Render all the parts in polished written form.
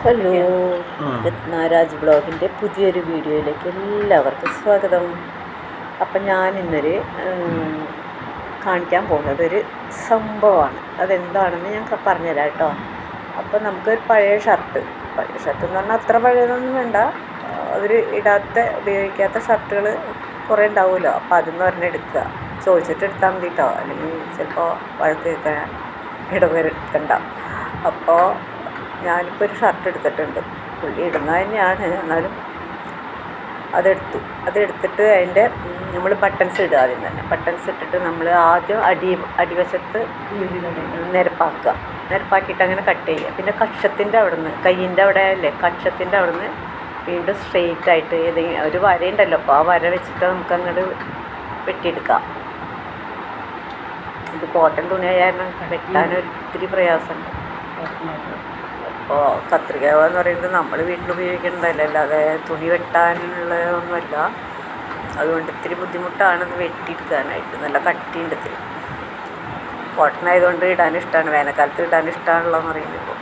Hello, രത്നാരാജ് ബ്ലോഗിൻ്റെ പുതിയൊരു വീഡിയോയിലേക്ക് എല്ലാവർക്കും സ്വാഗതം. അപ്പം ഞാൻ ഇന്നൊരു കാണിക്കാൻ പോകുന്നത് ഒരു സംഭവമാണ്. അതെന്താണെന്ന് ഞാൻ പറഞ്ഞുതരാം കേട്ടോ. അപ്പം നമുക്ക് പഴയ ഷർട്ട് എന്ന് പറഞ്ഞാൽ അത്ര പഴയതൊന്നും വേണ്ട, അവർ ഉപയോഗിക്കാത്ത ഷർട്ടുകൾ കുറേ ഉണ്ടാവുമല്ലോ. അപ്പോൾ അതൊന്നും ഒരെണ്ണം എടുക്കുക, ചോദിച്ചിട്ട് എടുത്താൽ മതി കേട്ടോ, അല്ലെങ്കിൽ ചിലപ്പോൾ വഴക്ക് കേൾക്കാൻ ഇടവരുത്തണ്ട. അപ്പോൾ ഞാനിപ്പോൾ ഒരു ഷർട്ട് എടുത്തിട്ടുണ്ട്. പുള്ളി ഇടുന്നത് തന്നെയാണ്, എന്നാലും അതെടുത്തിട്ട് അതിൻ്റെ നമ്മൾ ബട്ടൺസ് ഇടുക. ആദ്യം തന്നെ ബട്ടൺസ് ഇട്ടിട്ട് നമ്മൾ ആദ്യം അടിവശത്ത് നിരപ്പാക്കിയിട്ട് അങ്ങനെ കട്ട് ചെയ്യുക. പിന്നെ കക്ഷത്തിൻ്റെ കയ്യിൻ്റെ അവിടെ അല്ലേ, കക്ഷത്തിൻ്റെ അവിടെ വീണ്ടും സ്ട്രെയിറ്റ് ആയിട്ട് ഏതെങ്കിലും ഒരു വരയുണ്ടല്ലോ, അപ്പോൾ ആ വര വെച്ചിട്ട് നമുക്ക് അങ്ങോട്ട് വെട്ടിയെടുക്കാം. ഇത് കോട്ടൺ തുണിയായ കാരണം വെട്ടാനൊത്തിരി പ്രയാസമുണ്ട്. അപ്പോൾ കത്രിക എന്ന് പറയുന്നത് നമ്മൾ വീട്ടിൽ ഉപയോഗിക്കേണ്ടതല്ല, അല്ലാതെ തുണി വെട്ടാനുള്ളതൊന്നുമല്ല. അതുകൊണ്ട് ഇത്തിരി ബുദ്ധിമുട്ടാണ് ഇത് വെട്ടിയെടുക്കാനായിട്ട്. നല്ല കട്ടിയുണ്ട് ഇത്തിരി. കോട്ടൺ ആയതുകൊണ്ട് ഇടാനിഷ്ടമാണ്, വേനൽക്കാലത്ത് ഇടാനിഷ്ടമാണല്ലോന്ന് പറയുന്നത്. ഇപ്പോൾ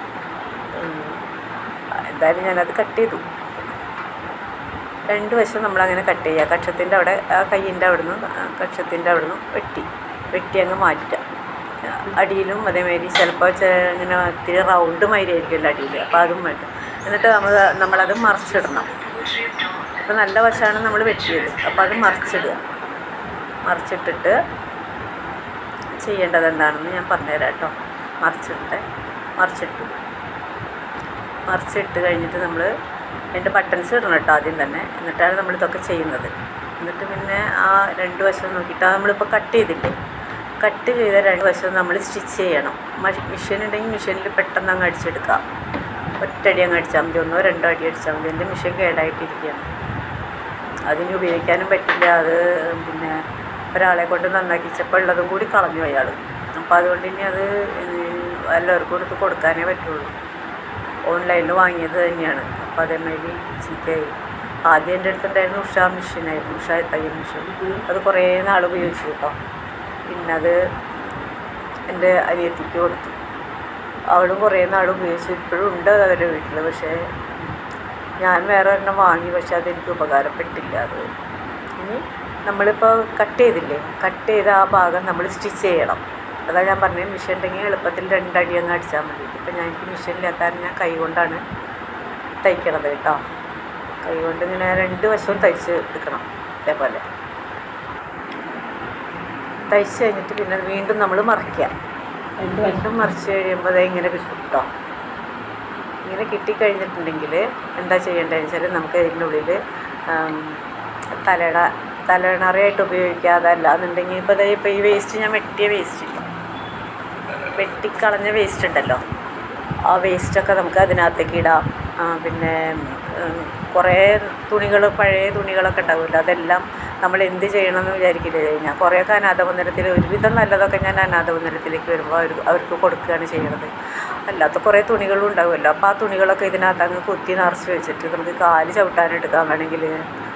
എന്തായാലും ഞാനത് കട്ട് ചെയ്തു. രണ്ട് വശം നമ്മളങ്ങനെ കട്ട് ചെയ്യുക. കക്ഷത്തിൻ്റെ അവിടെ, ആ കയ്യിൻ്റെ കക്ഷത്തിൻ്റെ അവിടുന്ന് വെട്ടി അങ്ങ് മാറ്റുക. അടിയിലും അതേമാതിരി ചിലപ്പോൾ ഇങ്ങനെ ഇത്തിരി റൗണ്ട് മാതിരി ആയിരിക്കുമല്ലോ അടിയിൽ, അപ്പോൾ അതും വേണ്ട. എന്നിട്ട് നമ്മളത് മറിച്ചിടണം. അപ്പോൾ നല്ല വശമാണ് നമ്മൾ വെട്ടിയത്, അപ്പോൾ അത് മറിച്ചിട്ടിട്ട് ചെയ്യേണ്ടത് എന്താണെന്ന് ഞാൻ പറഞ്ഞുതരാം കേട്ടോ. മറിച്ചിട്ട് കഴിഞ്ഞിട്ട് നമ്മൾ രണ്ട് ബട്ടൺസ് ഇടണം കേട്ടോ ആദ്യം തന്നെ. എന്നിട്ടാണ് നമ്മളിതൊക്കെ ചെയ്യുന്നത്. എന്നിട്ട് പിന്നെ ആ രണ്ട് വശം നോക്കിയിട്ട് നമ്മളിപ്പോൾ കട്ട് ചെയ്ത രണ്ട് വശവും നമ്മൾ സ്റ്റിച്ച് ചെയ്യണം. മെഷീൻ ഉണ്ടെങ്കിൽ മെഷീനിൽ പെട്ടെന്ന് അങ്ങ് അടിച്ചെടുക്കാം. ഒറ്റടി അങ്ങ് അടിച്ചാൽ മതി, ഒന്നോ രണ്ടോ അടി അടിച്ചാൽ മതി. എൻ്റെ മെഷീൻ കേടായിട്ടിരിക്കുകയാണ്, അതിന് ഉപയോഗിക്കാനും പറ്റില്ല. അത് പിന്നെ ഒരാളെ കൊണ്ട് നന്നാക്കിച്ചപ്പോൾ ഉള്ളതും കൂടി കളഞ്ഞു അയാൾ. അപ്പോൾ അതുകൊണ്ട് ഇനി അത് എല്ലാവർക്കും കൊടുക്കാനേ പറ്റുള്ളൂ. ഓൺലൈനിൽ വാങ്ങിയത് തന്നെയാണ്. അപ്പോൾ അതേമാതിരി ചീത്തയായി. ആദ്യം എൻ്റെ അടുത്തുണ്ടായിരുന്നു ഉഷ തയ്യൽ മെഷീൻ. അത് കുറേ നാൾ ഉപയോഗിച്ചു കേട്ടോ. പിന്നെ അത് എൻ്റെ അനിയത്തിക്ക് കൊടുത്തു. അവളും കുറേ നാൾ ഉപയോഗിച്ചു. ഇപ്പോഴും ഉണ്ട് അവരുടെ വീട്ടിൽ. പക്ഷേ ഞാൻ വേറെ ഒരെണ്ണം വാങ്ങി, പക്ഷേ അതെനിക്ക് ഉപകാരപ്പെട്ടില്ല. അത് ഇനി നമ്മളിപ്പോൾ കട്ട് ചെയ്ത ആ ഭാഗം നമ്മൾ സ്റ്റിച്ച് ചെയ്യണം. അതാണ് ഞാൻ പറഞ്ഞത്. മെഷീൻ ഉണ്ടെങ്കിൽ എളുപ്പത്തിൽ രണ്ടടി അങ്ങ് അടിച്ചാൽ മതി. ഇപ്പം എനിക്ക് മെഷീനില്ലാത്ത ഞാൻ കൈ കൊണ്ടാണ് തയ്ക്കണത് കേട്ടോ. കൈ കൊണ്ട് ഇങ്ങനെ രണ്ട് വശവും തയ്ച്ച് എടുക്കണം. അതേപോലെ തയ്ച്ച് കഴിഞ്ഞിട്ട് പിന്നെ വീണ്ടും നമ്മൾ മറിക്കുക. വീണ്ടും മറിച്ച് കഴിയുമ്പോൾ അത് ഇങ്ങനെ കിട്ടും കേട്ടോ. ഇങ്ങനെ കിട്ടിക്കഴിഞ്ഞിട്ടുണ്ടെങ്കിൽ എന്താ ചെയ്യേണ്ടതെന്ന് വെച്ചാൽ നമുക്ക് ഇതിൻ്റെ ഉള്ളിൽ തലയിണറിയായിട്ട് ഉപയോഗിക്കാതെ എന്നുണ്ടെങ്കിൽ ഇപ്പോൾ ഈ വേസ്റ്റ് ഞാൻ വെട്ടിക്കളഞ്ഞ വേസ്റ്റ് ഉണ്ടല്ലോ, ആ വേസ്റ്റൊക്കെ നമുക്ക് അതിനകത്തേക്ക് ഇടാം. പിന്നെ കുറേ പഴയ തുണികളൊക്കെ ഉണ്ടാവില്ല, അതെല്ലാം നമ്മൾ എന്ത് ചെയ്യണമെന്ന് വിചാരിക്കില്ല കഴിഞ്ഞാൽ കുറേയൊക്കെ അനാഥമന്ദിരത്തിൽ, ഒരുവിധം നല്ലതൊക്കെ ഞാൻ അനാഥമന്ദിരത്തിലേക്ക് വരുമ്പോൾ അവർക്ക് കൊടുക്കുകയാണ് ചെയ്യണത്. അല്ലാത്ത കുറേ തുണികളും ഉണ്ടാവുമല്ലോ, അപ്പോൾ ആ തുണികളൊക്കെ ഇതിനകത്ത് അങ്ങ് കുത്തി നിറച്ച് വെച്ചിട്ട് നമുക്ക് കാല് ചവിട്ടാനെടുക്കാം. വേണമെങ്കിൽ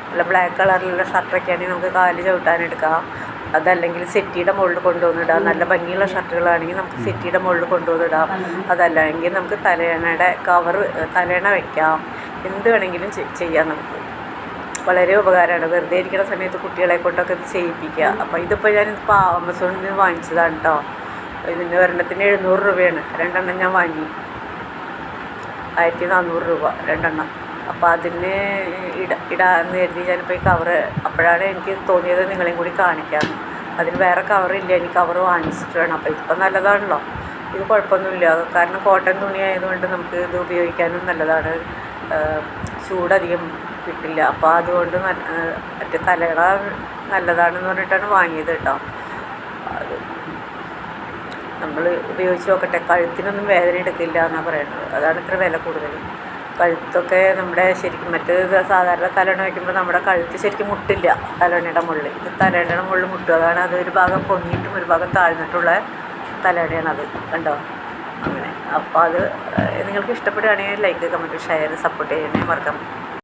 നല്ല ബ്ലാക്ക് കളറിലുള്ള ഷർട്ടൊക്കെ ആണെങ്കിൽ നമുക്ക് കാല് ചവിട്ടാനെടുക്കാം. അതല്ലെങ്കിൽ സെറ്റിയുടെ മുകളിൽ കൊണ്ടുവന്നിടാം. നല്ല ഭംഗിയുള്ള ഷർട്ടുകളാണെങ്കിൽ നമുക്ക് സെറ്റിയുടെ മുകളിൽ കൊണ്ടുവന്നിടാം. അതല്ലെങ്കിൽ നമുക്ക് തലയണ വയ്ക്കാം. എന്ത് വേണമെങ്കിലും ചെയ്യാം. നമുക്ക് വളരെ ഉപകാരമാണ്. വെറുതെ ഇരിക്കുന്ന സമയത്ത് കുട്ടികളെ കൊണ്ടൊക്കെ ഇത് ചെയ്യിപ്പിക്കുക. അപ്പോൾ ഇതിപ്പോൾ ഞാനിപ്പോൾ ആമസോണിൽ നിന്ന് വാങ്ങിച്ചതാണ് കേട്ടോ. ഇതിൻ്റെ ഒരെണ്ണത്തിന് 700 രൂപയാണ്. രണ്ടെണ്ണം ഞാൻ വാങ്ങി 1400 രൂപ രണ്ടെണ്ണം. അപ്പോൾ അതിന് ഇടാമെന്ന് കരുതി ഞാനിപ്പോൾ ഈ കവറ്, അപ്പോഴാണ് എനിക്ക് തോന്നിയത് നിങ്ങളെയും കൂടി കാണിക്കാം. അതിന് വേറെ കവറില്ല, എനിക്ക് കവറ് വാങ്ങിച്ചിട്ട് വേണം. അപ്പോൾ ഇതിപ്പോൾ നല്ലതാണല്ലോ, ഇത് കുഴപ്പമൊന്നുമില്ല. കാരണം കോട്ടൺ തുണി ആയതുകൊണ്ട് നമുക്ക് ഇത് ഉപയോഗിക്കാനും നല്ലതാണ്. ചൂടധികം കിട്ടില്ല. അപ്പോൾ അതുകൊണ്ട് മറ്റേ തലയിണ നല്ലതാണെന്ന് പറഞ്ഞിട്ടാണ് വാങ്ങിയത് കേട്ടോ. അത് നമ്മൾ ഉപയോഗിച്ച് നോക്കട്ടെ. കഴുത്തിനൊന്നും വേദന എടുക്കില്ല എന്നാണ് പറയുന്നത്. അതാണ് ഇത്ര വില കൂടുതൽ. കഴുത്തൊക്കെ നമ്മുടെ ശരിക്കും സാധാരണ തലയണ വയ്ക്കുമ്പോൾ നമ്മുടെ കഴുത്ത് ശരിക്കും മുട്ടില്ല തലയണയുടെ മുകളിൽ. ഇത് തലയണയുടെ മുകളിൽ മുട്ടും. അതാണ് അത് ഒരു ഭാഗം പൊങ്ങിയിട്ടും ഒരു ഭാഗം താഴ്ന്നിട്ടുള്ള തലയണയാണ് അത്, കണ്ടോ അങ്ങനെ. അപ്പോൾ അത് നിങ്ങൾക്ക് ഇഷ്ടപ്പെടുകയാണെങ്കിൽ ലൈക്ക്, കമൻറ്റ്, ഷെയർ, സപ്പോർട്ട് ചെയ്യണേ മറക്കാം.